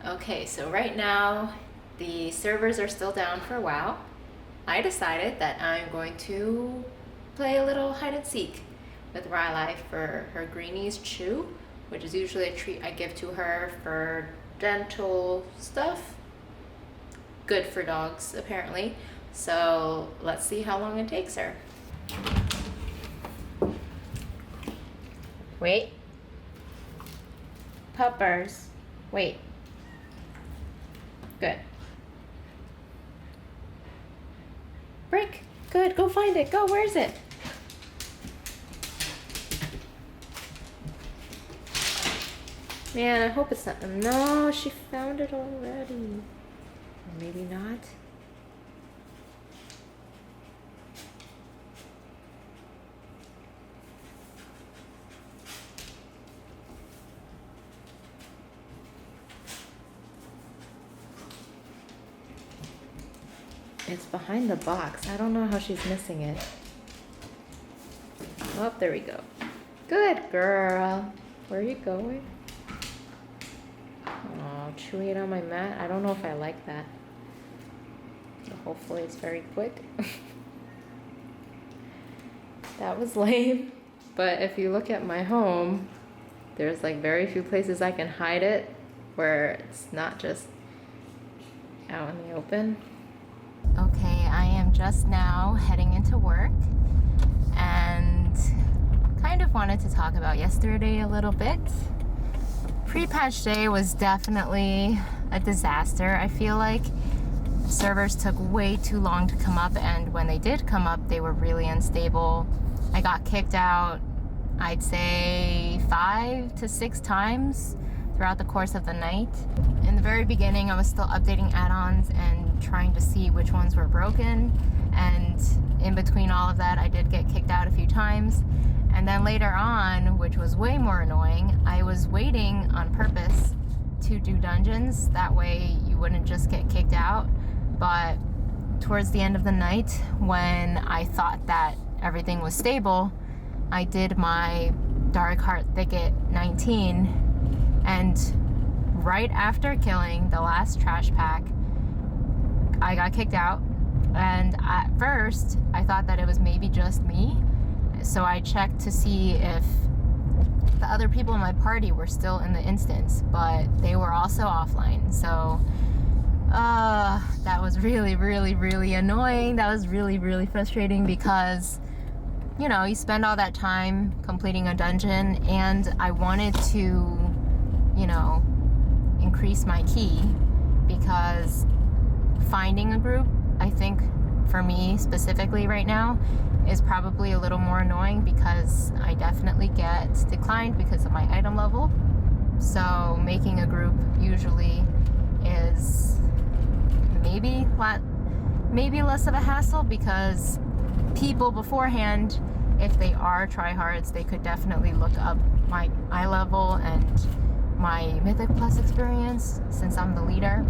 Okay, so right now the servers are still down for a while. I decided that I'm going to play a little hide and seek with Riley for her Greenies Chew, which is usually a treat I give to her for dental stuff. Good for dogs, apparently. So let's see how long it takes her. Wait. Puppers. Wait. Good. Brick. Good. Go find it. Go. Where is it? Man, I hope it's not. No, she found it already. Or maybe not. It's behind the box. I don't know how she's missing it. Oh, there we go. Good girl. Where are you going? Oh, chewing it on my mat. I don't know if I like that. But hopefully it's very quick. That was lame. But if you look at my home, there's like very few places I can hide it where it's not just out in the open. Okay, I am just now heading into work and kind of wanted to talk about yesterday a little bit. Pre-patch day was definitely a disaster. I feel like servers took way too long to come up, and when they did come up, they were really unstable. I got kicked out, I'd say 5 to 6 times throughout the course of the night. In the very beginning, I was still updating add-ons and trying to see which ones were broken, and in between all of that, I did get kicked out a few times. And then later on, which was way more annoying, I was waiting on purpose to do dungeons. That way you wouldn't just get kicked out. But towards the end of the night, when I thought that everything was stable, I did my Dark Heart Thicket 19, and right after killing the last trash pack, I got kicked out. And at first, I thought that it was maybe just me. So I checked to see if the other people in my party were still in the instance, but they were also offline. So that was really, really, really annoying. That was really, really frustrating because, you know, you spend all that time completing a dungeon, and I wanted to, you know, increase my key, because finding a group, I think for me specifically right now, is probably a little more annoying because I definitely get declined because of my item level. So making a group usually is maybe less of a hassle, because people beforehand, if they are tryhards, they could definitely look up my eye level and my Mythic Plus experience, since I'm the leader,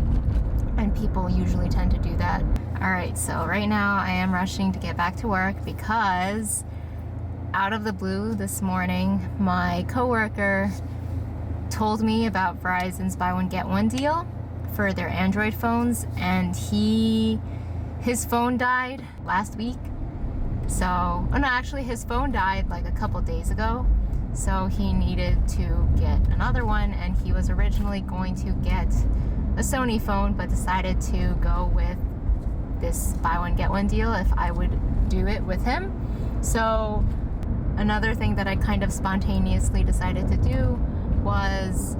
and people usually tend to do that. Alright, so right now I am rushing to get back to work because out of the blue this morning, my coworker told me about Verizon's buy one get one deal for their Android phones, and his phone died last week. So, oh no, actually his phone died like a couple days ago. So he needed to get another one, and he was originally going to get a Sony phone, but decided to go with this buy one get one deal if I would do it with him. So another thing that I kind of spontaneously decided to do was,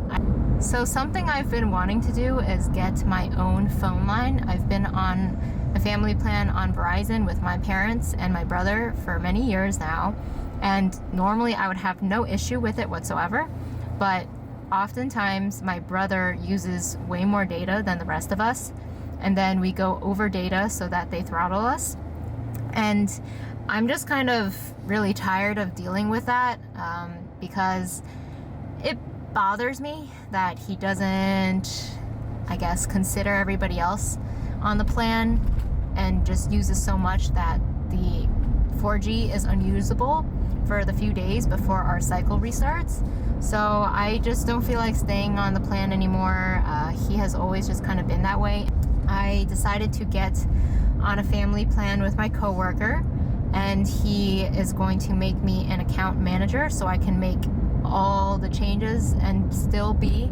so something I've been wanting to do is get my own phone line. I've been on a family plan on Verizon with my parents and my brother for many years now, and normally I would have no issue with it whatsoever, but oftentimes my brother uses way more data than the rest of us, and then we go over data so that they throttle us. And I'm just kind of really tired of dealing with that, because it bothers me that he doesn't, I guess, consider everybody else on the plan and just uses so much that the 4G is unusable for the few days before our cycle restarts. So I just don't feel like staying on the plan anymore. He has always just kind of been that way. I decided to get on a family plan with my coworker, and he is going to make me an account manager so I can make all the changes and still be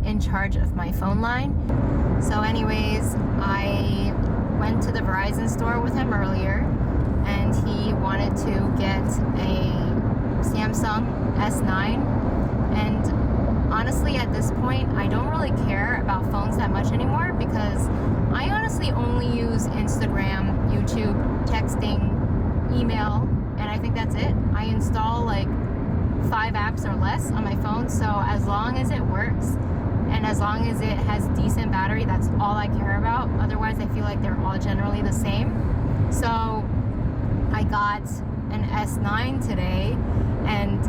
in charge of my phone line. So anyways, I went to the Verizon store with him earlier, and he wanted to get a Samsung S9. And honestly, at this point, I don't really care about phones that much anymore because I honestly only use Instagram, YouTube, texting, email, and I think that's it. I install like 5 apps or less on my phone, so as long as it works and as long as it has decent battery, that's all I care about. Otherwise, I feel like they're all generally the same. So I got an S9 today, and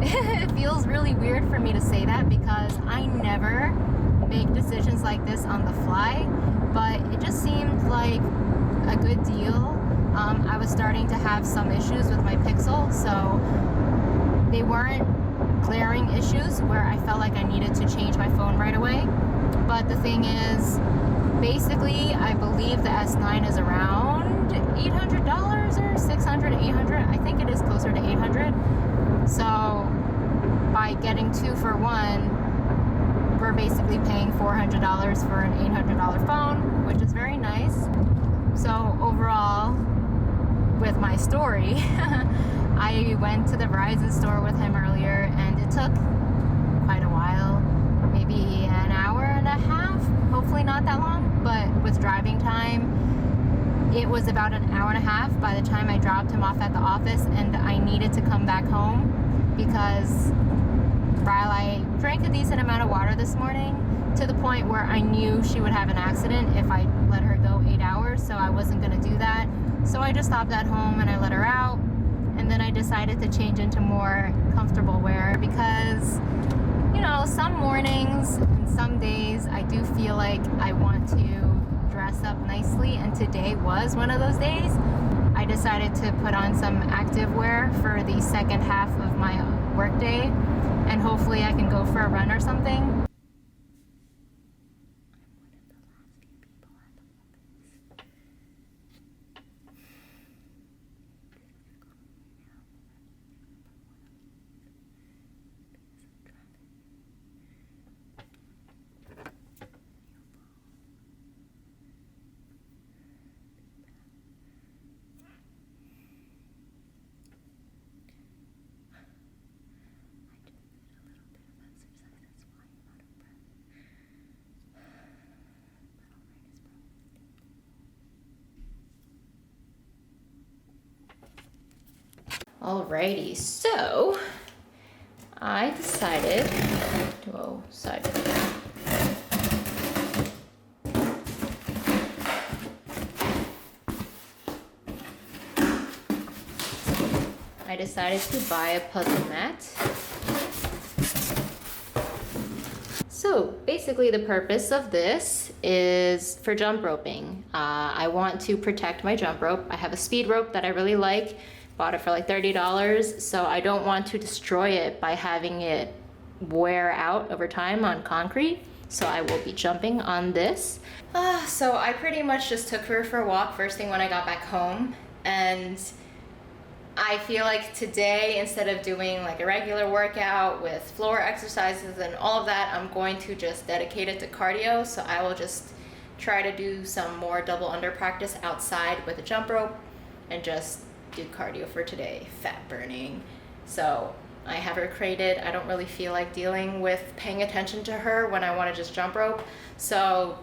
it feels really weird for me to say that because I never make decisions like this on the fly, but it just seemed like a good deal. I was starting to have some issues with my Pixel, so they weren't glaring issues where I felt like I needed to change my phone right away. But the thing is, basically, I believe the S9 is around $800 or $600, $800. I think it is closer to $800. So by getting 2 for 1, we're basically paying $400 for an $800 phone, which is very nice. So overall, with my story, I went to the Verizon store with him earlier, and it took quite a while, maybe an hour and a half, hopefully not that long, but with driving time, it was about an hour and a half by the time I dropped him off at the office, and I needed to come back home because while I drank a decent amount of water this morning, to the point where I knew she would have an accident if I let her go 8 hours, so I wasn't going to do that. So I just stopped at home and I let her out, and then I decided to change into more comfortable wear because, you know, some mornings and some days I do feel like I want to dress up nicely, and today was one of those days. I decided to put on some active wear for the second half of my workday, and hopefully I can go for a run or something. Alrighty, so I decided to go side. I decided to buy a puzzle mat. So basically the purpose of this is for jump roping. I want to protect my jump rope. I have a speed rope that I really like. Bought it for like $30, so I don't want to destroy it by having it wear out over time on concrete. So I will be jumping on this. So I pretty much just took her for a walk first thing when I got back home, and I feel like today, instead of doing like a regular workout with floor exercises and all of that, I'm going to just dedicate it to cardio. So I will just try to do some more double under practice outside with a jump rope and just do cardio for today, fat burning. So I have her crated. I don't really feel like dealing with paying attention to her when I want to just jump rope. So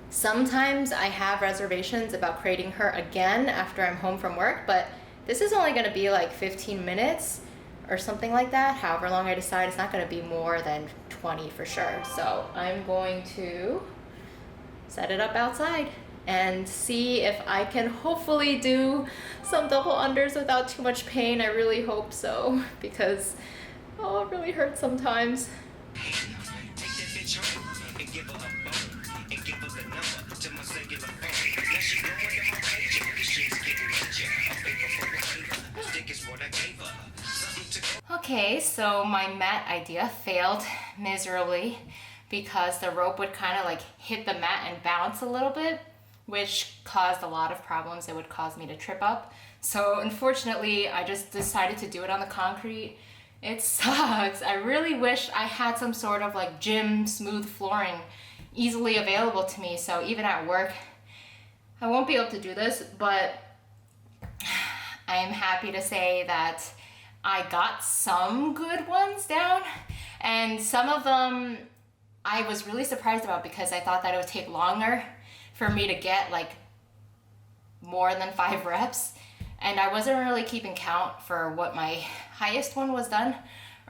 sometimes I have reservations about crating her again after I'm home from work, but this is only going to be like 15 minutes or something like that. However long I decide, it's not going to be more than 20 for sure. So I'm going to set it up outside and see if I can hopefully do some double unders without too much pain. I really hope so, because it really hurts sometimes. Okay, so my mat idea failed miserably because the rope would kind of like hit the mat and bounce a little bit, which caused a lot of problems. It would cause me to trip up. So unfortunately, I just decided to do it on the concrete. It sucks. I really wish I had some sort of like gym smooth flooring easily available to me. So even at work, I won't be able to do this, but I am happy to say that I got some good ones down, and some of them I was really surprised about because I thought that it would take longer for me to get like more than 5 reps, and I wasn't really keeping count for what my highest one was done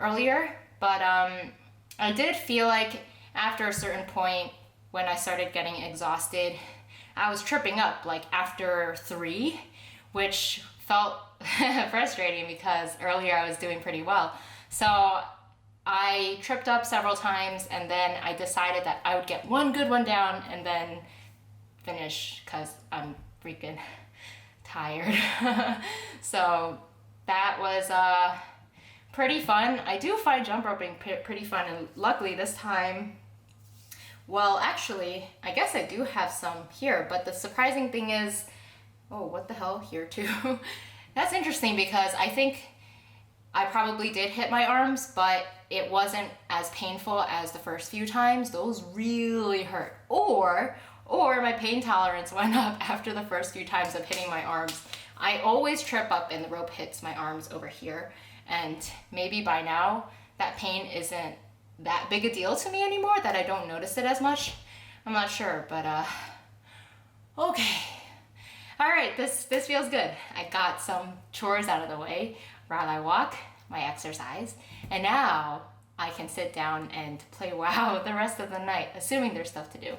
earlier, but I did feel like after a certain point when I started getting exhausted, I was tripping up like after 3, which felt frustrating because earlier I was doing pretty well. So I tripped up several times, and then I decided that I would get one good one down and then finish because I'm freaking tired. So that was pretty fun. I do find jump roping pretty fun, and luckily this time, well, actually, I guess I do have some here, but the surprising thing is, oh, what the hell, here too. That's interesting because I think I probably did hit my arms, but it wasn't as painful as the first few times. Those really hurt. Or my pain tolerance went up after the first few times of hitting my arms. I always trip up and the rope hits my arms over here, and maybe by now that pain isn't that big a deal to me anymore, that I don't notice it as much. I'm not sure, but okay. All right, this feels good. I got some chores out of the way while I walk, my exercise, and now I can sit down and play WoW the rest of the night, assuming there's stuff to do.